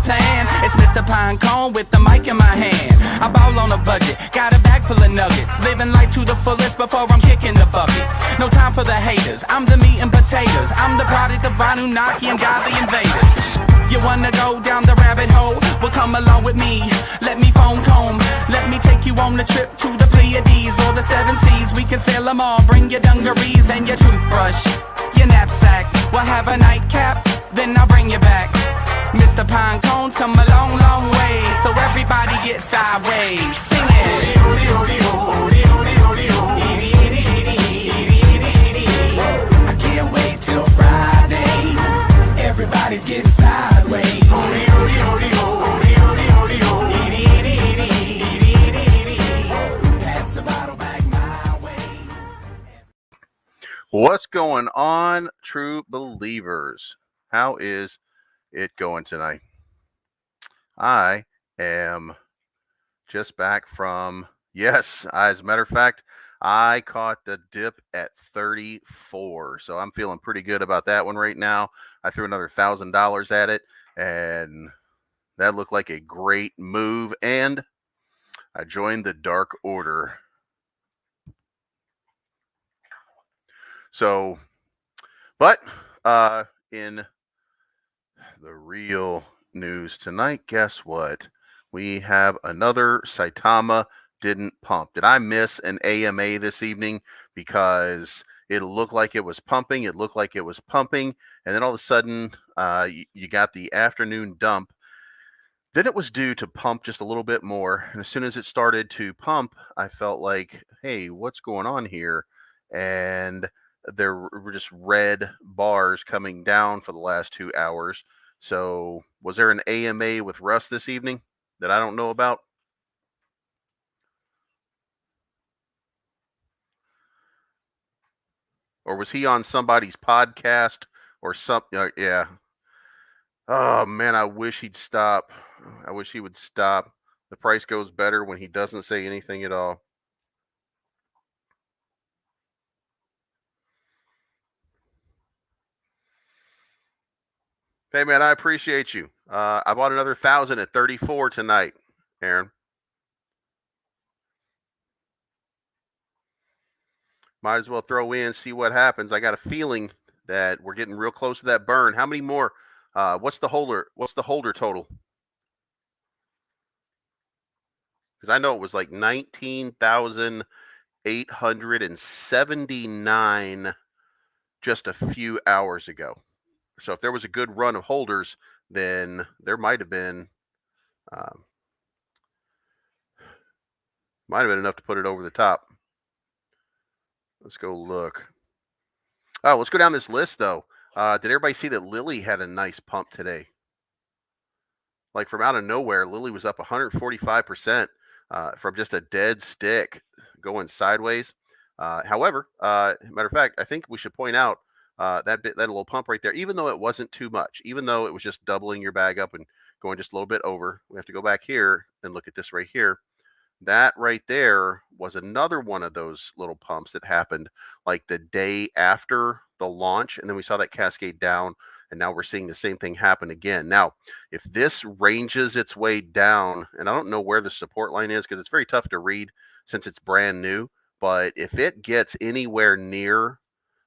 plan. It's Mr. Pinecone with the mic in my hand. I ball on a budget, got a bag full of nuggets. Living life to the fullest before I'm kicking the bucket. No time for the haters, I'm the meat and potatoes. I'm the product of Anunnaki and godly invaders. You wanna go down the rabbit hole? Well, come along with me. Let me phone comb. Let me take you on a trip to the Pleiades or the seven seas. We can sail them all. Bring your dungarees and your toothbrush, your knapsack. We'll have a nightcap, then I'll bring you back. Mr. Pinecone's come a long, long way, so everybody get sideways. Sing it. I can't wait till Friday. Everybody's getting sideways. Pass the bottle back my way. What's going on, true believers? How is it going tonight? I am just back from, yes, as a matter of fact, I caught the dip at 34. So I'm feeling pretty good about that one right now. I threw another $1,000 at it, and that looked like a great move. And I joined the Dark Order. So, but in the real news tonight, guess what? We have another Saitama didn't pump. Did I miss an AMA this evening? Because it looked like it was pumping. It looked like it was pumping. And then all of a sudden, you got the afternoon dump. Then it was due to pump just a little bit more. And as soon as it started to pump, I felt like, hey, what's going on here? And there were just red bars coming down for the last 2 hours. So was there an AMA with Russ this evening that I don't know about? Or was he on somebody's podcast or something? Yeah. Oh, man, I wish he'd stop. I wish he would stop. The price goes better when he doesn't say anything at all. Hey, man, I appreciate you. I bought another 1,000 at 34 tonight, Aaron. Might as well throw in, see what happens. I got a feeling that we're getting real close to that burn. How many more? What's the holder? What's the holder total? Because I know it was like 19,879 just a few hours ago. So if there was a good run of holders, then there might have been enough to put it over the top. Let's go look. Oh, let's go down this list, though. Did everybody see that Lily had a nice pump today? Like from out of nowhere, Lily was up 145% from just a dead stick going sideways. However, matter of fact, I think we should point out that little pump right there, even though it wasn't too much, even though it was just doubling your bag up and going just a little bit over. We have to go back here and look at this right here. That right there was another one of those little pumps that happened like the day after the launch. And then we saw that cascade down. And now we're seeing the same thing happen again. Now, if this ranges its way down, and I don't know where the support line is because it's very tough to read since it's brand new. But if it gets anywhere near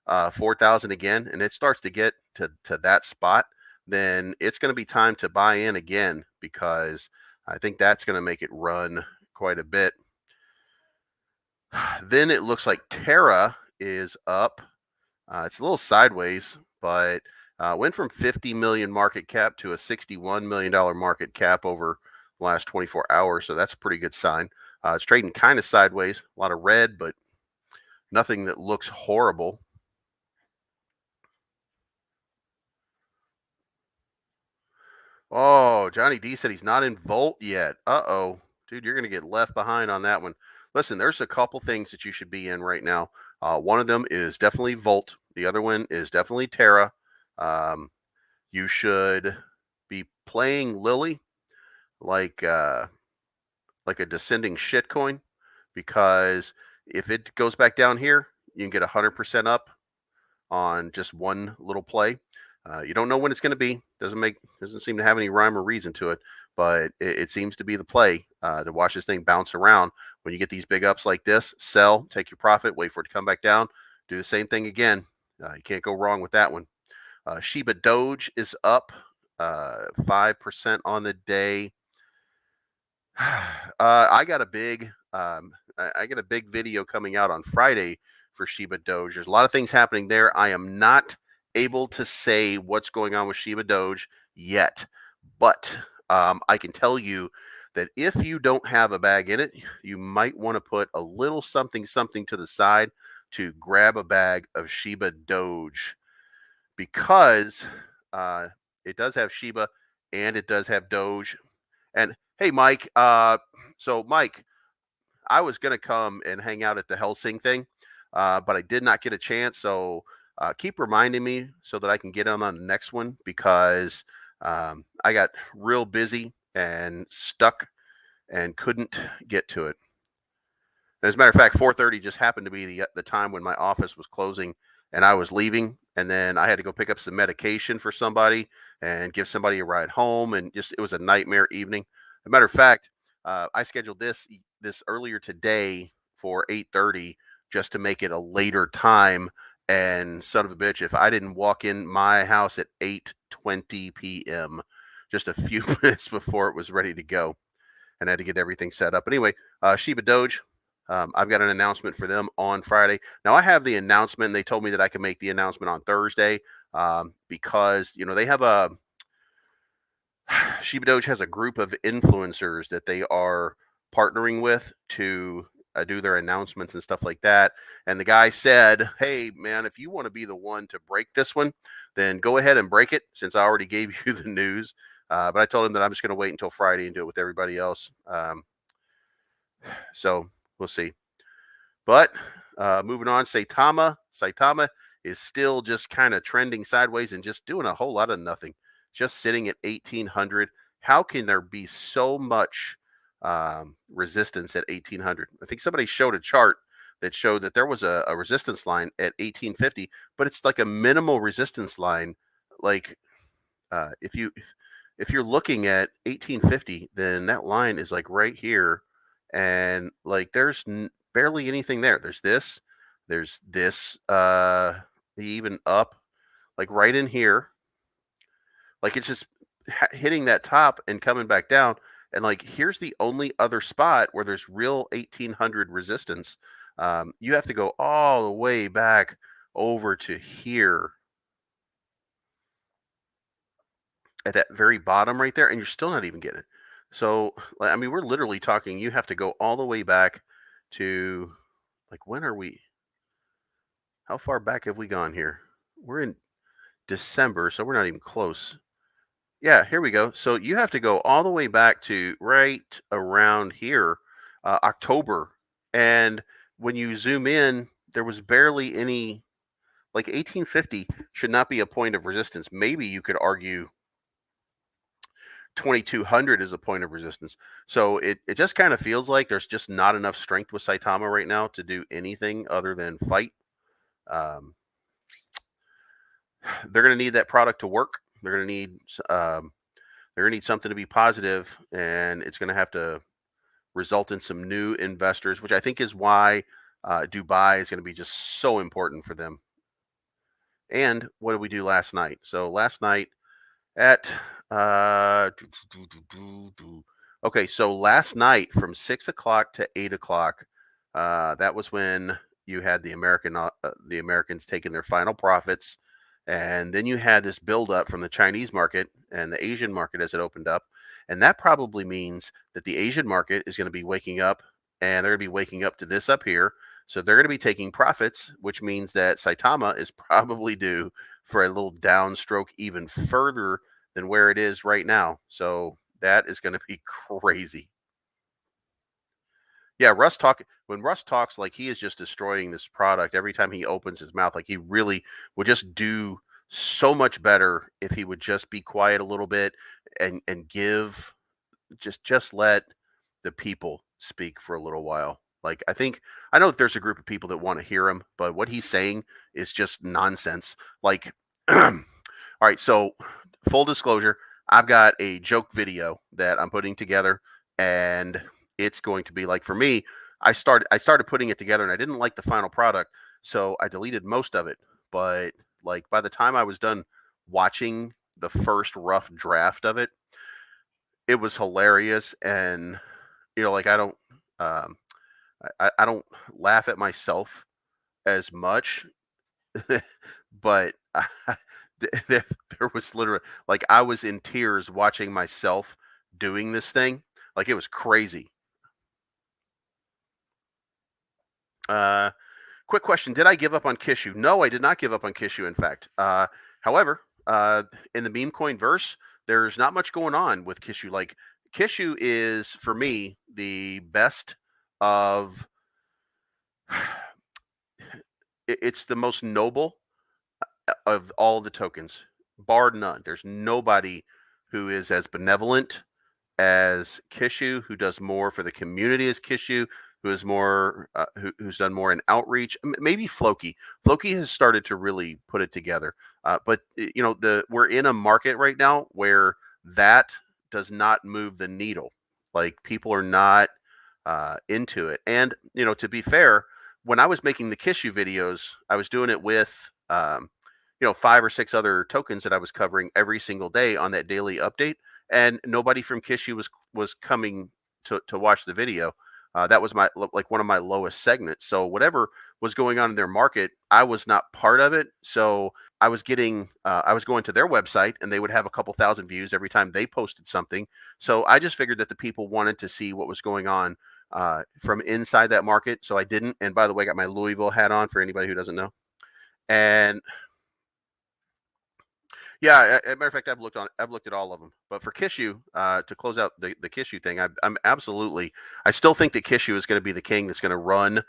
4,000 again, and it starts to get to that spot, then it's going to be time to buy in again, because I think that's going to make it run quite a bit. Then it looks like Terra is up. It's a little sideways, but went from 50 million market cap to a $61 million market cap over the last 24 hours. So that's a pretty good sign. It's trading kind of sideways, a lot of red, but nothing that looks horrible. Oh, Johnny D said he's not in Volt yet. Uh-oh. Dude, you're going to get left behind on that one. Listen, there's a couple things that you should be in right now. One of them is definitely Volt. The other one is definitely Terra. You should be playing Lily like a descending shitcoin, because if it goes back down here, you can get 100% up on just one little play. You don't know when it's going to be. Doesn't seem to have any rhyme or reason to it, but it seems to be the play to watch this thing bounce around. When you get these big ups like this, sell, take your profit, wait for it to come back down, do the same thing again. You can't go wrong with that one. Shiba Doge is up 5% on the day. I got a big video coming out on Friday for Shiba Doge. There's a lot of things happening there. I am not able to say what's going on with Shiba Doge yet, but I can tell you that if you don't have a bag in it, you might want to put a little something to the side to grab a bag of Shiba Doge, because it does have Shiba and it does have Doge. And hey, Mike, so Mike, I was going to come and hang out at the Helsing thing, but I did not get a chance. So keep reminding me so that I can get on the next one, because I got real busy and stuck and couldn't get to it. And as a matter of fact, 4:30 just happened to be the time when my office was closing and I was leaving. And then I had to go pick up some medication for somebody and give somebody a ride home. And just, it was a nightmare evening. As a matter of fact, I scheduled this earlier today for 8:30 just to make it a later time. And son of a bitch, if I didn't walk in my house at 8:20 p.m., just a few minutes before it was ready to go, and I had to get everything set up. But anyway, Shiba Doge, I've got an announcement for them on Friday. Now I have the announcement. They told me that I can make the announcement on Thursday, because they have a Shiba Doge has a group of influencers that they are partnering with to do their announcements and stuff like that. And the guy said, "Hey, man, if you want to be the one to break this one, then go ahead and break it, since I already gave you the news." But I told him that I'm just going to wait until Friday and do it with everybody else. So we'll see. But moving on, Saitama is still just kind of trending sideways and just doing a whole lot of nothing, just sitting at 1,800. How can there be so much resistance at 1,800? I think somebody showed a chart that showed that there was a resistance line at 1,850, but it's like a minimal resistance line. Like if you're looking at 1,850, then that line is like right here, and like there's barely anything there. There's this, even up, like right in here. Like it's just hitting that top and coming back down. And like, here's the only other spot where there's real 1,800 resistance. You have to go all the way back over to here at that very bottom right there, and you're still not even getting it. So, I mean, we're literally talking, you have to go all the way back to, like, when are we? How far back have we gone here? We're in December, so we're not even close. Yeah, here we go. So you have to go all the way back to right around here, October. And when you zoom in, there was barely any, like 1,850 should not be a point of resistance. Maybe you could argue 2,200 is a point of resistance. So it just kind of feels like there's just not enough strength with Saitama right now to do anything other than fight. They're going to need that product to work. They're going to need something to be positive, and it's going to have to result in some new investors, which I think is why Dubai is going to be just so important for them. And what did we do last night? So last night at okay, so last night from 6 o'clock to 8 o'clock, that was when you had the Americans taking their final profits. And then you had this buildup from the Chinese market and the Asian market as it opened up. And that probably means that the Asian market is going to be waking up, and they're going to be waking up to this up here. So they're going to be taking profits, which means that Saitama is probably due for a little downstroke even further than where it is right now. So that is going to be crazy. Yeah, when Russ talks, like, he is just destroying this product every time he opens his mouth. Like, he really would just do so much better if he would just be quiet a little bit and just let the people speak for a little while. Like, I know that there's a group of people that want to hear him, but what he's saying is just nonsense. Like All right, so full disclosure, I've got a joke video that I'm putting together, and it's going to be like, for me, I started putting it together and I didn't like the final product, so I deleted most of it. But like by the time I was done watching the first rough draft of it, it was hilarious. And like um I don't laugh at myself as much. But there was literally, like, I was in tears watching myself doing this thing. Like, it was crazy. Uh, Quick question: did I give up on Kishu? No, I did not give up on Kishu. In fact, however, in the meme coin verse, there's not much going on with Kishu. Like, Kishu is for me the best of. It's the most noble of all the tokens, bar none. There's nobody who is as benevolent as Kishu, who does more for the community as Kishu, who is more, who's done more in outreach. Maybe Floki. Floki has started to really put it together. But we're in a market right now where that does not move the needle. Like, people are not into it. And to be fair, when I was making the Kishu videos, I was doing it with 5 or 6 other tokens that I was covering every single day on that daily update, and nobody from Kishu was coming to watch the video. That was like one of my lowest segments. So whatever was going on in their market, I was not part of it. So I was going to their website, and they would have a couple thousand views every time they posted something. So I just figured that the people wanted to see what was going on from inside that market. So I didn't. And by the way, I got my Louisville hat on for anybody who doesn't know. And yeah, as a matter of fact, I've looked at all of them. But for Kishu, to close out the Kishu thing, I'm absolutely. I still think that Kishu is going to be the king that's going to run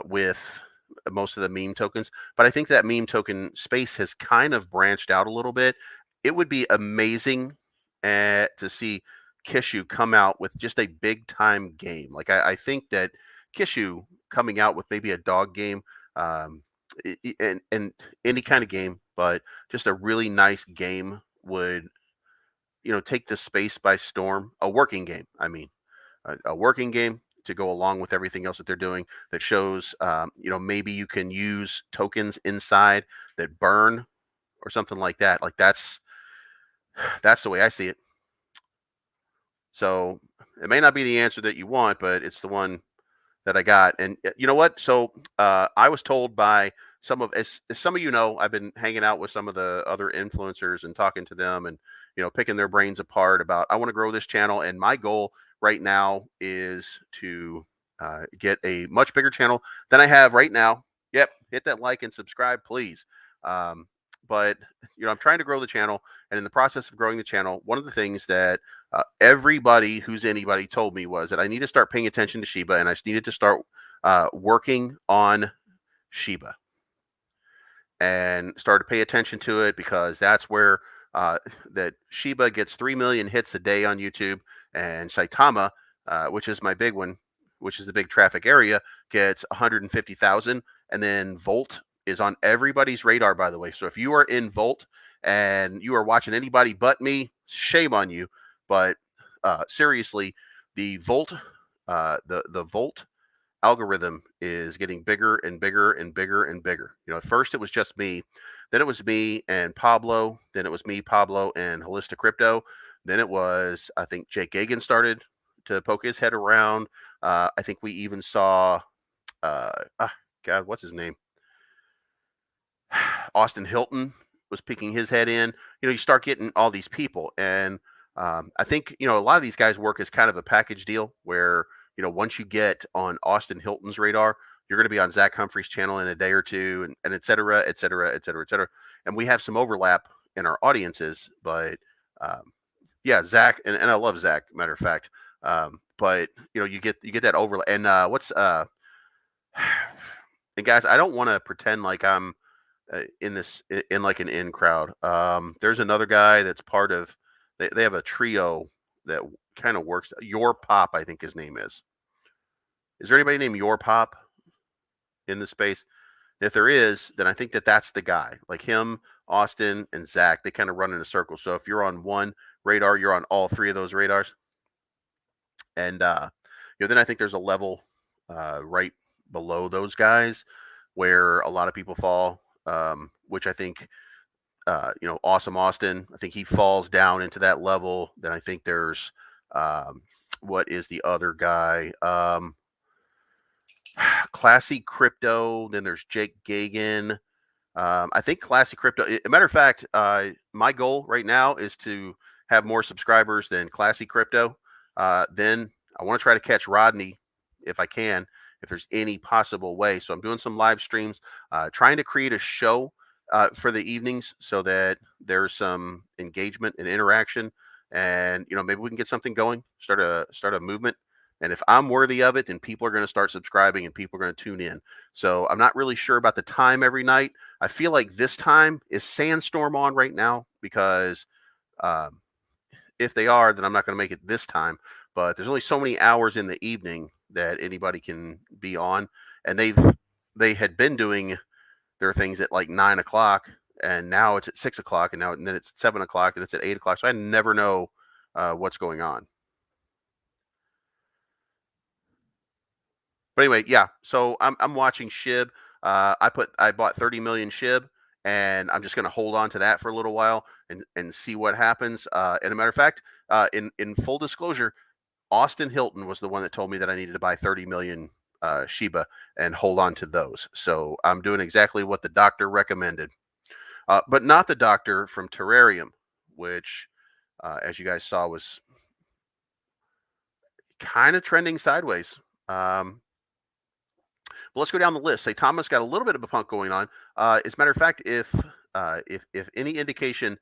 with most of the meme tokens. But I think that meme token space has kind of branched out a little bit. It would be amazing to see Kishu come out with just a big time game. Like, I think that Kishu coming out with maybe a dog game. And any kind of game, but just a really nice game would, take the space by storm. A working game, I mean, a working game to go along with everything else that they're doing, that shows, maybe you can use tokens inside that burn or something like that. Like, that's the way I see it. So it may not be the answer that you want, but it's the one that I got. And you know what? So I was told by as some of I've been hanging out with some of the other influencers and talking to them, and picking their brains apart about, I want to grow this channel, and my goal right now is to get a much bigger channel than I have right now. Yep, hit that like and subscribe, please. But I'm trying to grow the channel, and in the process of growing the channel, one of the things that everybody who's anybody told me was that I need to start paying attention to Shiba, and I needed to start working on Shiba and start to pay attention to it, because that's where that Shiba gets 3 million hits a day on YouTube, and Saitama, which is my big one, which is the big traffic area, gets 150,000, and then Volt is on everybody's radar, by the way. So if you are in Volt and you are watching anybody but me, shame on you. But seriously, the Volt, the Volt algorithm is getting bigger and bigger and bigger and bigger. At first it was just me, then it was me and Pablo, then it was me, Pablo, and Holistic Crypto. Then it was, I think, Jake Gagan started to poke his head around. I think we even saw, God, what's his name? Austin Hilton was peeking his head in. You start getting all these people, and I think a lot of these guys work as kind of a package deal where once you get on Austin Hilton's radar, you're going to be on Zach Humphrey's channel in a day or two, and et cetera, et cetera, et cetera, et cetera. And we have some overlap in our audiences, but yeah, Zach, and I love Zach, matter of fact. But you get that overlap. And and guys, I don't want to pretend like I'm in like an in crowd. There's another guy that's part of. They have a trio that kind of works. Your Pop, I think his name is. Is there anybody named Your Pop in the space? If there is, then I think that's the guy. Like him, Austin, and Zach, they kind of run in a circle. So if you're on one radar, you're on all three of those radars. And then I think there's a level right below those guys where a lot of people fall, which I think Awesome Austin, I think he falls down into that level. Then I think there's what is the other guy? Classy Crypto. Then there's Jake Gagan. I think Classy Crypto. As a matter of fact, my goal right now is to have more subscribers than Classy Crypto. Then I want to try to catch Rodney if I can, if there's any possible way. So I'm doing some live streams, trying to create a show for the evenings so that there's some engagement and interaction, and maybe we can get something going, start a movement. And if I'm worthy of it, then people are going to start subscribing and people are going to tune in. So I'm not really sure about the time every night. I feel like this time is Sandstorm on right now because if they are, then I'm not going to make it this time. But there's only so many hours in the evening that anybody can be on, and they had been doing their things at like 9 o'clock, and now it's at 6 o'clock, and then it's at 7 o'clock, and it's at 8 o'clock. So I never know what's going on. But anyway, yeah. So I'm watching SHIB. I bought 30 million SHIB, and I'm just going to hold on to that for a little while and see what happens. And a matter of fact, in full disclosure, Austin Hilton was the one that told me that I needed to buy 30 million Shiba and hold on to those. So I'm doing exactly what the doctor recommended, but not the doctor from Terrareum, which, as you guys saw, was kind of trending sideways. Well, let's go down the list. Saitama's got a little bit of a punk going on. As a matter of fact, if any indication,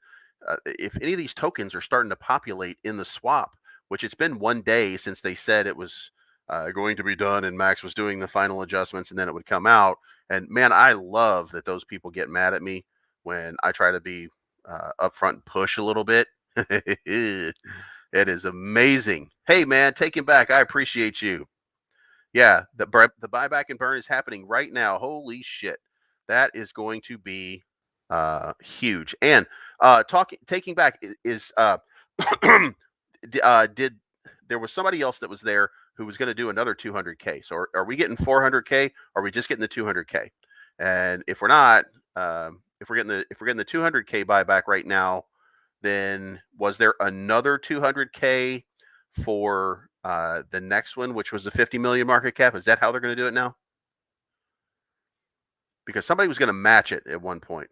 if any of these tokens are starting to populate in the swap, which it's been 1 day since they said it was going to be done, and Max was doing the final adjustments, and then it would come out. And man, I love that those people get mad at me when I try to be upfront and push a little bit. It is amazing. Hey, man, take him back. I appreciate you. Yeah, the buyback and burn is happening right now. Holy shit, that is going to be huge. And taking back is did there was somebody else that was there who was going to do another 200K. So are we getting 400K? Or are we just getting the 200K? And if we're not, if we're getting the 200K buyback right now, then was there another 200K for the next one, which was the 50 million market cap? Is that how they're going to do it now? Because somebody was going to match it at one point.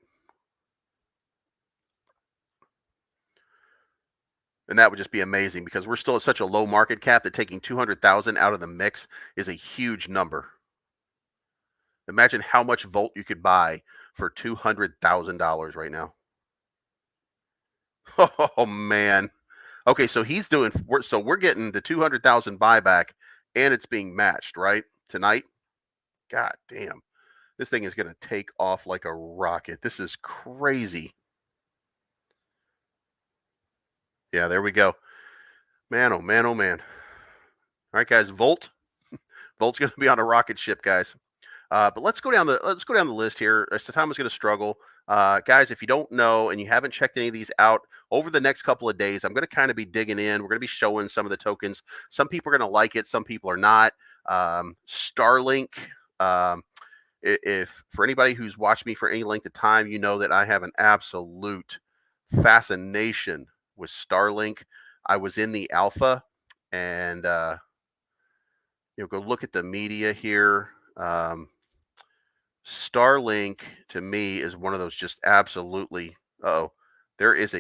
And that would just be amazing because we're still at such a low market cap that taking 200,000 out of the mix is a huge number. Imagine how much Volt you could buy for $200,000 right now. Oh, man. Okay, so we're getting the 200,000 buyback, and it's being matched, right? Tonight? God damn. This thing is going to take off like a rocket. This is crazy. Yeah, there we go. Man, oh man, oh man. All right, guys, Volt's going to be on a rocket ship, guys. But let's go down the list here. Saitama's going to struggle. Guys, if you don't know and you haven't checked any of these out, over the next couple of days, I'm going to kind of be digging in. We're going to be showing some of the tokens. Some people are going to like it. Some people are not. Starlink. If for anybody who's watched me for any length of time, you know that I have an absolute fascination with Starlink. I was in the alpha, and go look at the media here. Starlink to me is one of those just absolutely. There's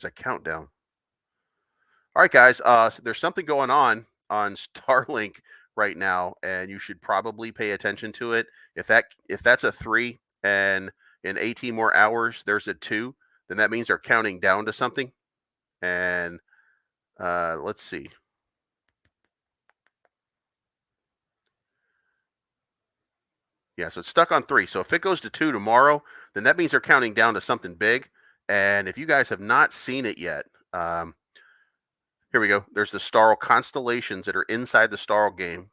a countdown. All right, guys. So there's something going on Starlink right now, and you should probably pay attention to it. If that's a 3, and in 18 more hours there's a 2, then that means they're counting down to something. And let's see. Yeah, so it's stuck on 3. So if it goes to 2 tomorrow, then that means they're counting down to something big. And if you guys have not seen it yet, here we go. There's the Starl constellations that are inside the Starl game.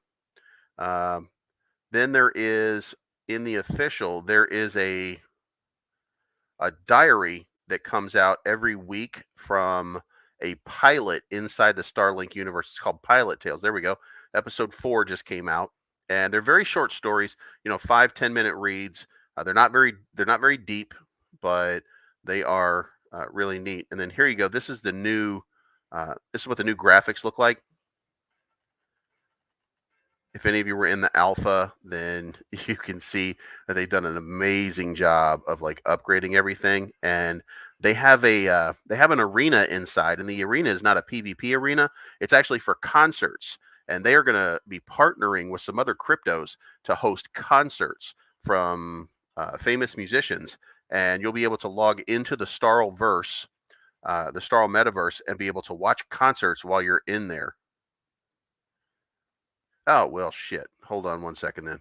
Then there is, in the official, there is a a diary that comes out every week from a pilot inside the Starlink universe. It's called Pilot Tales. There we go. Episode 4 just came out, and they're very short stories. 5-10 minute reads. They're not very deep, but they are really neat. And then here you go. This is the new. This is what the new graphics look like. If any of you were in the alpha, then you can see that they've done an amazing job of like upgrading everything. And they have an arena inside, and the arena is not a PvP arena. It's actually for concerts, and they are going to be partnering with some other cryptos to host concerts from famous musicians. And you'll be able to log into the Starlverse, the Starl metaverse, and be able to watch concerts while you're in there. Oh, well, shit. Hold on one second then.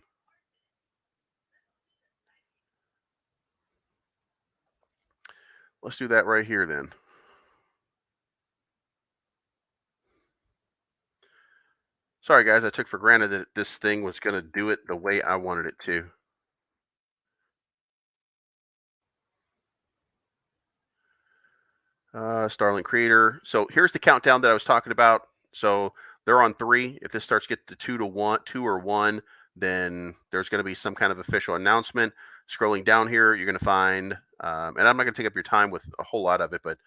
Let's do that right here then. Sorry, guys. I took for granted that this thing was going to do it the way I wanted it to. Starlink Creator. So here's the countdown that I was talking about. So they're on 3. If this starts to get to 2 or 1, then there's going to be some kind of official announcement. Scrolling down here, you're going to find, and I'm not going to take up your time with a whole lot of it, but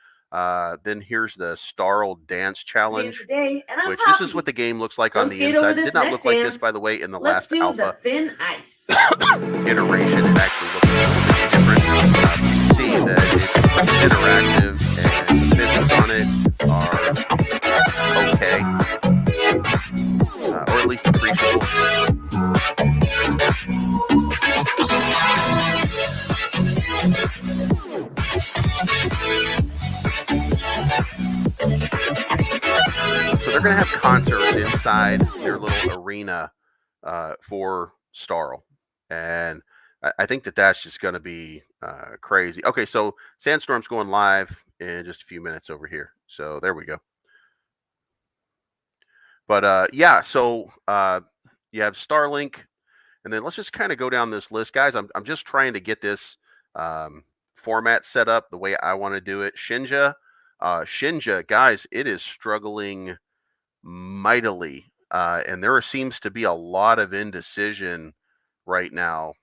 then here's the Starl Dance Challenge, which this is what the game looks like on the inside. It did not look like this, by the way, in the last alpha thin ice iteration. It actually looks a little bit different. You can see that it's interactive, and the physics on it are okay, or at least appreciable. So they're going to have concerts inside their little arena for Starl, and I think that that's just going to be crazy. Okay, so Sandstorm's going live in just a few minutes over here. So there we go. But yeah, so you have Starlink, and then let's just kind of go down this list, guys. I'm just trying to get this format set up the way I want to do it. Shinja, guys, it is struggling mightily, and there seems to be a lot of indecision right now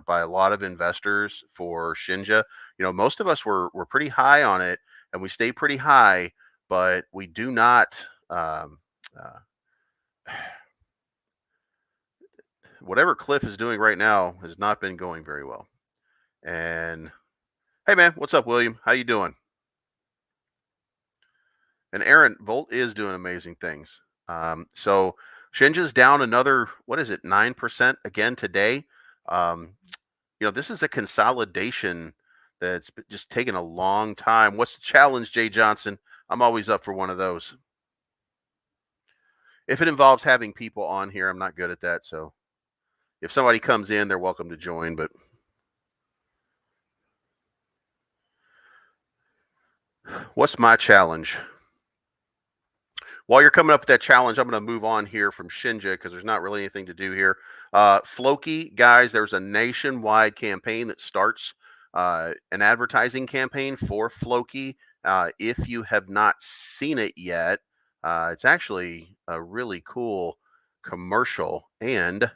by a lot of investors for Shinja. Most of us were pretty high on it, and we stayed pretty high, but we do not. Whatever Cliff is doing right now has not been going very well. And hey, man, what's up, William? How you doing? And Aaron, Volt is doing amazing things. So Shinja's down another, 9% again today. This is a consolidation that's just taken a long time. What's the challenge, Jay Johnson? I'm always up for one of those. If it involves having people on here, I'm not good at that. So if somebody comes in, they're welcome to join. But what's my challenge? While you're coming up with that challenge, I'm going to move on here from Shinja because there's not really anything to do here. Floki, guys, there's a nationwide campaign that starts an advertising campaign for Floki. If you have not seen it yet, it's actually a really cool commercial. And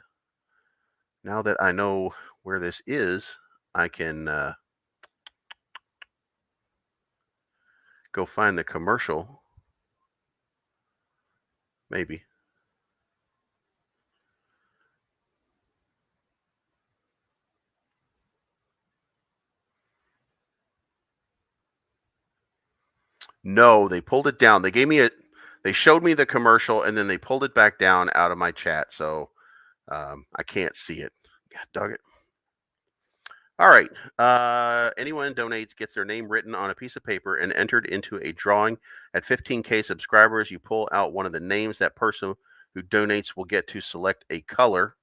now that I know where this is, I can go find the commercial. Maybe. No, they pulled it down. They showed me the commercial, and then they pulled it back down out of my chat. So I can't see it. God dog it. All right. Anyone donates gets their name written on a piece of paper and entered into a drawing. At 15K subscribers, you pull out one of the names. That person who donates will get to select a color.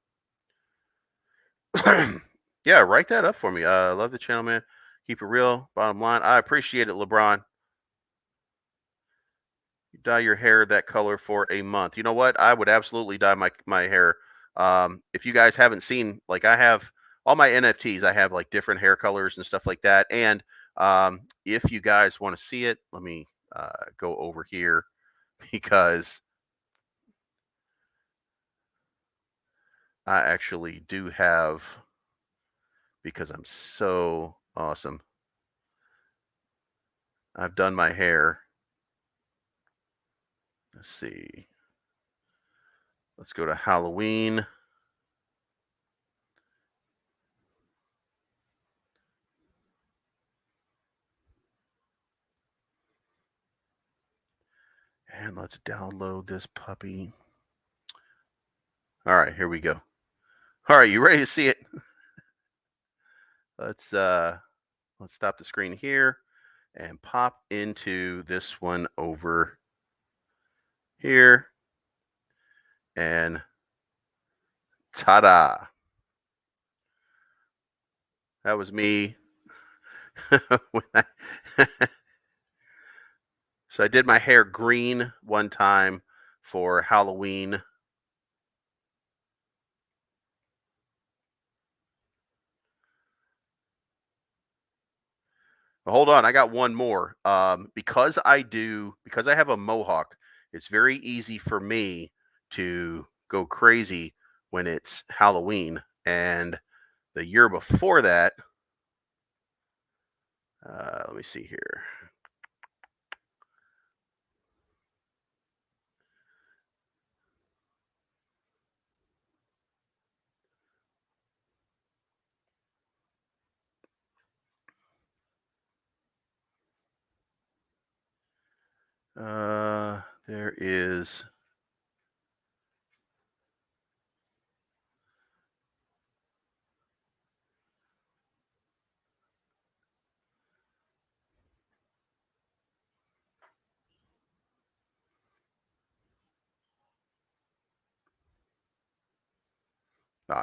Yeah, write that up for me. Love the channel, man. Keep it real. Bottom line. I appreciate it, LeBron. You dye your hair that color for a month. You know what? I would absolutely dye my hair. If you guys haven't seen, like I have all my NFTs, I have like different hair colors and stuff like that. And if you guys want to see it, let me go over here because I actually do have, because I'm so awesome, I've done my hair. Let's see. Let's go to Halloween. And let's download this puppy. All right, here we go. All right, you ready to see it? Let's stop the screen here and pop into this one over here. And ta-da. That was me. So I did my hair green one time for Halloween. Hold on, I got one more. Because I have a mohawk, it's very easy for me to go crazy when it's Halloween. And the year before that, let me see here. There is.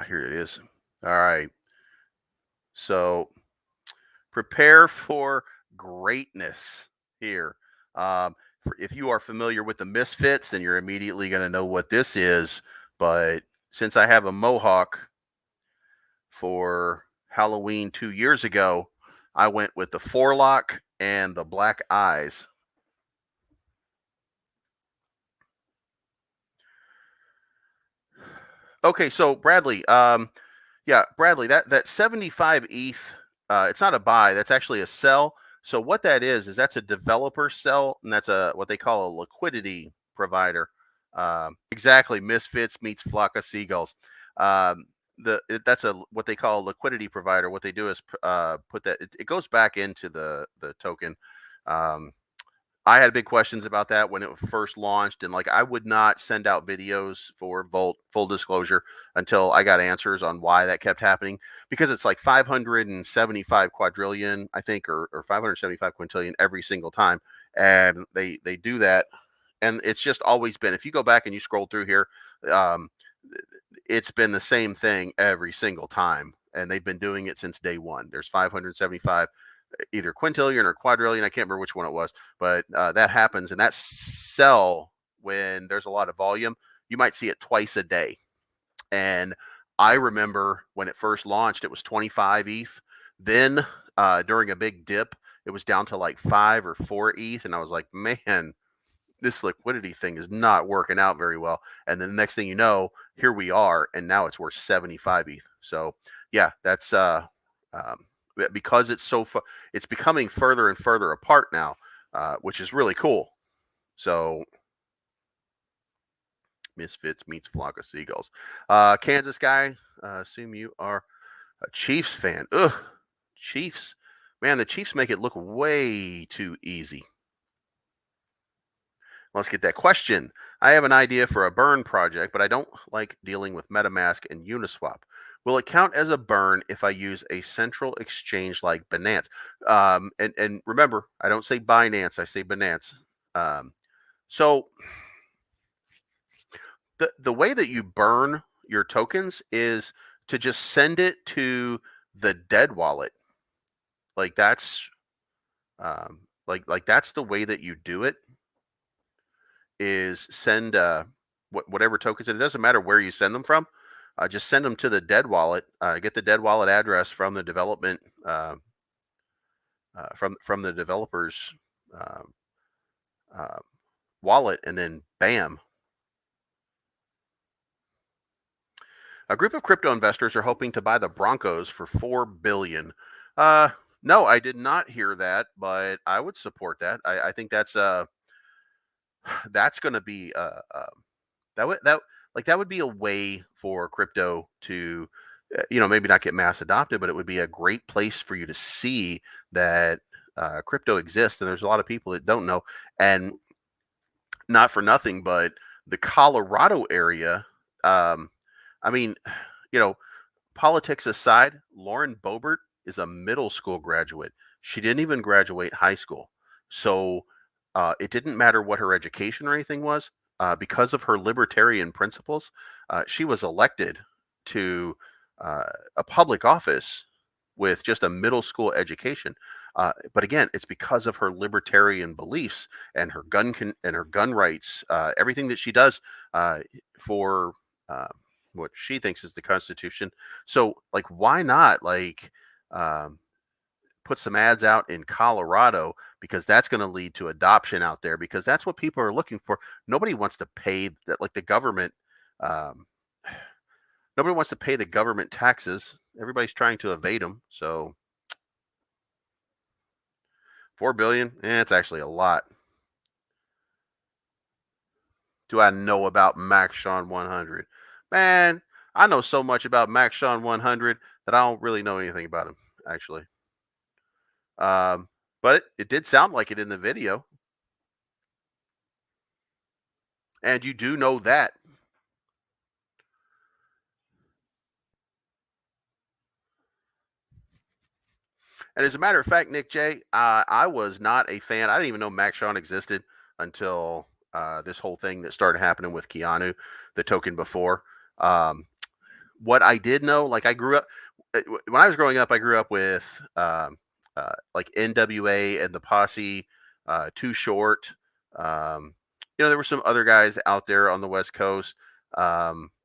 Here it is. All right. So prepare for greatness here. If you are familiar with the Misfits, then you're immediately going to know what this is. But since I have a mohawk for Halloween 2 years ago, I went with the forelock and the black eyes. Okay, so Bradley, Bradley, that 75 ETH, it's not a buy, that's actually a sell. So what that is that's a developer sell, and that's what they call a liquidity provider. Exactly, Misfits meets flock of seagulls. That's what they call a liquidity provider. What they do is put that it goes back into the token. I had big questions about that when it first launched, and like I would not send out videos for Volt, full disclosure, until I got answers on why that kept happening, because it's like 575 quadrillion, I think, or 575 quintillion every single time, and they do that, and it's just always been. If you go back and you scroll through here, um, it's been the same thing every single time, and they've been doing it since day one. There's 575 either quintillion or quadrillion. I can't remember which one it was, but that happens, and that sell when there's a lot of volume. You might see it twice a day. And I remember when it first launched, it was 25 ETH. Then during a big dip, it was down to like 5 or 4 ETH, and I was like, man, this liquidity thing is not working out very well. And then the next thing you know, here we are, and now it's worth 75 ETH. So yeah, that's because it's it's becoming further and further apart now, which is really cool. So Misfits meets flock of seagulls. Kansas guy, assume you are a Chiefs fan. Ugh, Chiefs, man, the Chiefs make it look way too easy. Let's get that question. I have an idea for a burn project, but I don't like dealing with MetaMask and Uniswap. Will it count as a burn if I use a central exchange like Binance? And remember, I don't say Binance, I say Binance. So the way that you burn your tokens is to just send it to the dead wallet. Like that's like that's the way that you do it. Is send whatever tokens, and it doesn't matter where you send them from. just send them to the dead wallet. Get the dead wallet address from the development from the developer's uh, uh, wallet, and then bam. A group of crypto investors are hoping to buy the Broncos for $4 billion. No, I did not hear that, but I would support that. I think that's going to be that would be a way for crypto to maybe not get mass adopted, but it would be a great place for you to see that crypto exists, and there's a lot of people that don't know. And not for nothing, but the Colorado area, um, I mean, you know, politics aside, Lauren Boebert is a middle school graduate. She didn't even graduate high school. So it didn't matter what her education or anything was. Because of her libertarian principles, she was elected to uh, a public office with just a middle school education. But again, it's because of her libertarian beliefs and her gun rights, everything that she does for uh, what she thinks is the Constitution. So, like, why not um, put some ads out in Colorado, because that's going to lead to adoption out there, because that's what people are looking for. Nobody wants to pay that, like the government. Um, Nobody wants to pay the government taxes. Everybody's trying to evade them. So 4 billion, it's actually a lot. Do I know about Max Sean 100? Man, I know so much about Max Sean 100 that I don't really know anything about him, actually. But it did sound like it in the video. And you do know that. And as a matter of fact, Nick J, I was not a fan. I didn't even know Max Sean existed until this whole thing that started happening with Keanu, the token before. Um, what I did know, like I grew up, when I was growing up, I grew up with like NWA and the Posse, Too Short. Um, there were some other guys out there on the West Coast.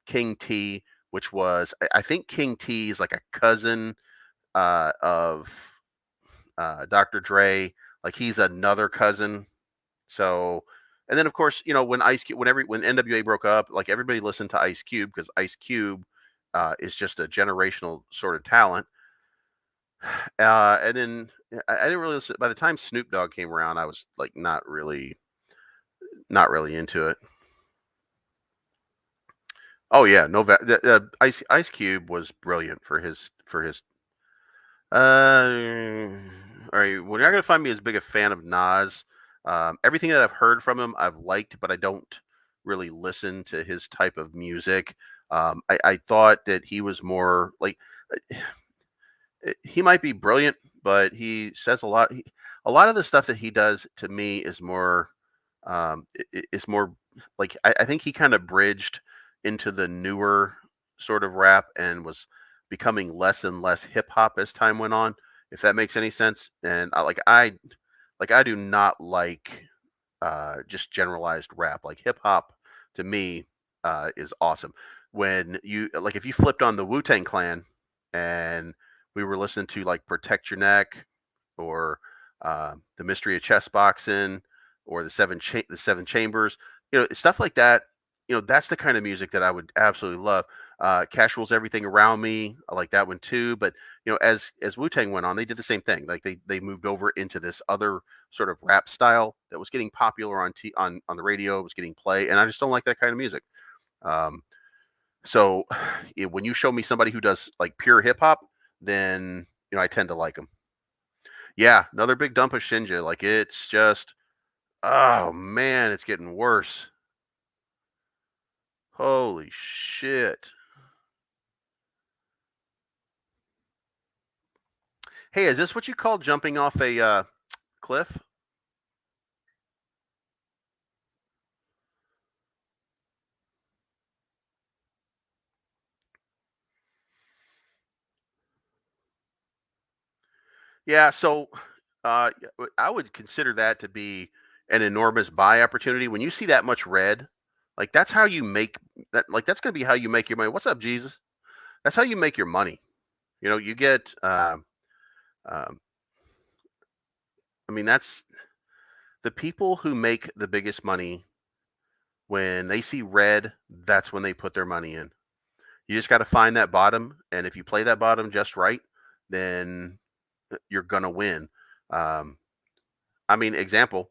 King T, which was, I think King T is like a cousin of Dr. Dre. Like he's another cousin. So, and then of course, when Ice Cube, when NWA broke up, like everybody listened to Ice Cube, because Ice Cube is just a generational sort of talent. And then I didn't really listen. By the time Snoop Dogg came around, I was like not really into it. Oh yeah, no, Ice Cube was brilliant for his. All right, well, you're not gonna find me as big a fan of Nas. Everything that I've heard from him, I've liked, but I don't really listen to his type of music. I thought that he was more like he might be brilliant, but he says a lot. A lot of the stuff that he does to me is more is more like I think he kind of bridged into the newer sort of rap and was becoming less and less hip hop as time went on, if that makes any sense. And I do not like just generalized rap. Like hip hop to me is awesome. When you like if you flipped on the Wu-Tang Clan and we were listening to like Protect Your Neck or The Mystery of Chess Boxing or the Seven Chambers, stuff like that. That's the kind of music that I would absolutely love. Cash Rules Everything Around Me, I like that one too. But as Wu-Tang went on, they did the same thing. Like they moved over into this other sort of rap style that was getting popular on the radio, was getting play, and I just don't like that kind of music. So when you show me somebody who does like pure hip hop, then I tend to like them. Yeah, another big dump of Shinja. Like it's just, oh man, it's getting worse. Holy shit. Hey, is this what you call jumping off a cliff? Yeah, so I would consider that to be an enormous buy opportunity. When you see that much red, like that's how you make that. Like that's going to be how you make your money. What's up, Jesus? That's how you make your money. You know, you get. I mean, that's the people who make the biggest money when they see red. That's when they put their money in. You just got to find that bottom, and if you play that bottom just right, then you're gonna win. Um, I mean, example,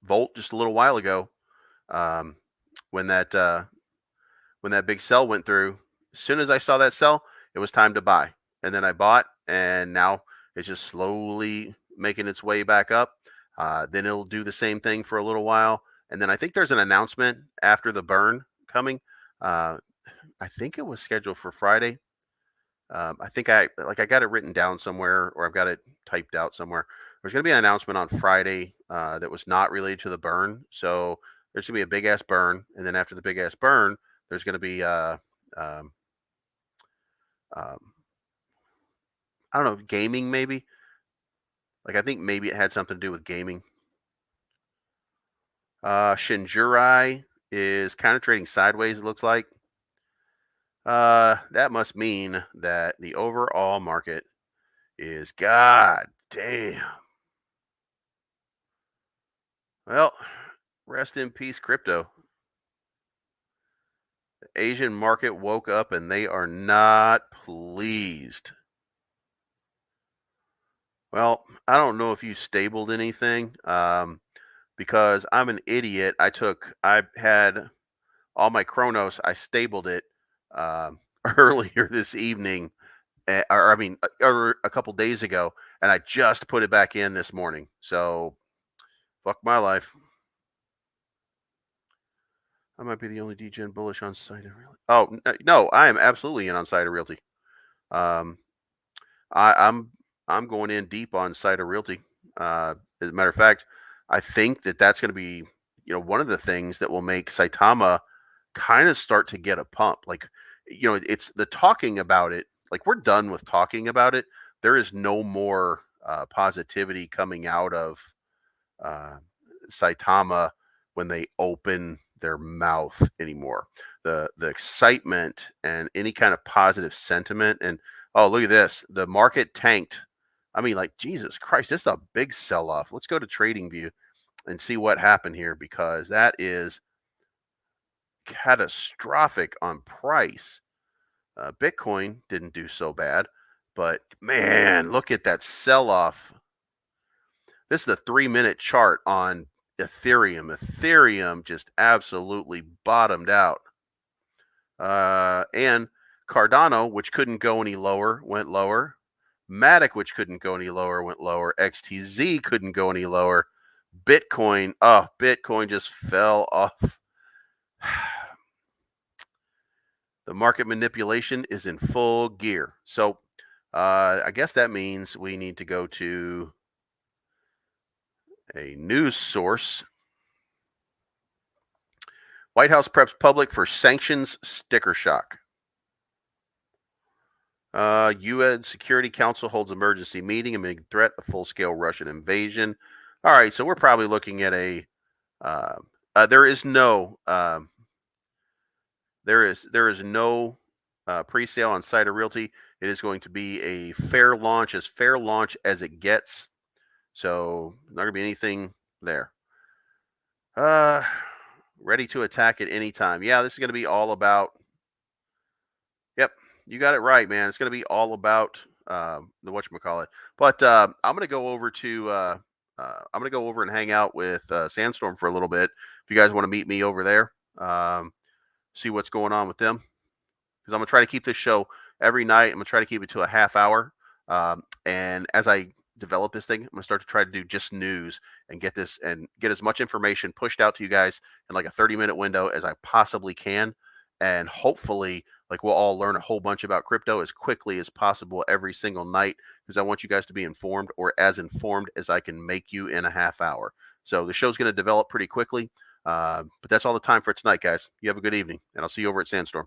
Volt just a little while ago, um, when that when that big sell went through. As soon as I saw that sell, it was time to buy, and then I bought, and now it's just slowly making its way back up. Then it'll do the same thing for a little while, and then I think there's an announcement after the burn coming. Uh, I think it was scheduled for Friday. I think I got it written down somewhere, or I've got it typed out somewhere. There's going to be an announcement on Friday that was not related to the burn. So there's going to be a big ass burn, and then after the big ass burn, there's going to be um, um, I don't know, gaming maybe. Like I think maybe it had something to do with gaming. Shinjurai is kind of trading sideways. It looks like. That must mean that the overall market is god damn. Well, rest in peace, crypto. The Asian market woke up and they are not pleased. Well, I don't know if you stabled anything because I'm an idiot. I had all my Chronos, I stabled it earlier this evening, or I mean, or a couple days ago, and I just put it back in this morning. So, fuck my life. I might be the only DGen bullish on Cider Realty. Oh no, I am absolutely in on Cider Realty. Um, I'm going in deep on Cider Realty. As a matter of fact, I think that that's going to be one of the things that will make Saitama kind of start to get a pump. Like it's the talking about it. Like we're done with talking about it. There is no more positivity coming out of Saitama when they open their mouth anymore. The excitement and any kind of positive sentiment, and oh, look at this, the market tanked. I mean, like, Jesus Christ, this is a big sell off. Let's go to TradingView and see what happened here, because that is catastrophic on price. Bitcoin didn't do so bad, but man, look at that sell off. This is the 3-minute chart on Ethereum. Ethereum just absolutely bottomed out. And Cardano, which couldn't go any lower, went lower. Matic, which couldn't go any lower, went lower. XTZ couldn't go any lower. Bitcoin just fell off. The market manipulation is in full gear. So I guess that means we need to go to a news source. White House preps public for sanctions sticker shock. UN Security Council holds emergency meeting amid threat of full-scale Russian invasion. All right, so we're probably looking at a. There is no pre-sale on Cider Realty. It is going to be a fair launch as it gets. So not gonna be anything there. Ready to attack at any time. Yeah, this is gonna be all about. Yep, you got it right, man. It's gonna be all about the whatchamacallit. But I'm gonna go over to and hang out with Sandstorm for a little bit. If you guys want to meet me over there, see what's going on with them, because I'm gonna try to keep this show every night. I'm gonna try to keep it to a half hour. And as I develop this thing, I'm gonna start to try to do just news and get as much information pushed out to you guys in like a 30-minute window as I possibly can, and hopefully like we'll all learn a whole bunch about crypto as quickly as possible every single night, because I want you guys to be informed, or as informed as I can make you in a half hour. So the show's going to develop pretty quickly, but that's all the time for tonight, guys. You have a good evening, and I'll see you over at Sandstorm.